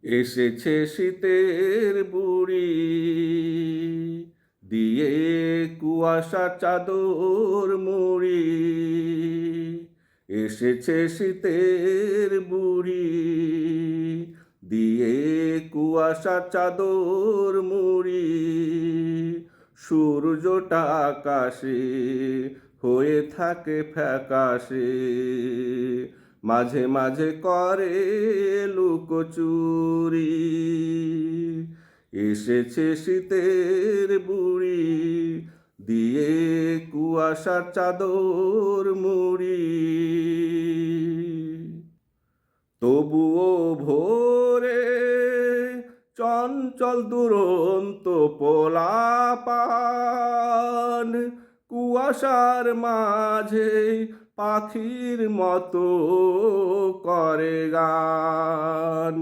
এসেছে শীতের বুড়ি দিয়ে কুয়াশা চাদর মুড়ি। এসেছে শীতের বুড়ি দিয়ে কুয়াশা চাদর মুড়ি। সূর্যটা আকাশে হয়ে থাকে ফ্যাকাশে, মাঝে মাঝে করে লুকোচুরি। এসেছে শীতের বুড়ি দিয়ে কুয়াশার চাদর মুড়ি। তবুও ভোরে চঞ্চল দুরন্ত পোলাপান কুয়াশার মাঝে পাখির মতো করে গান।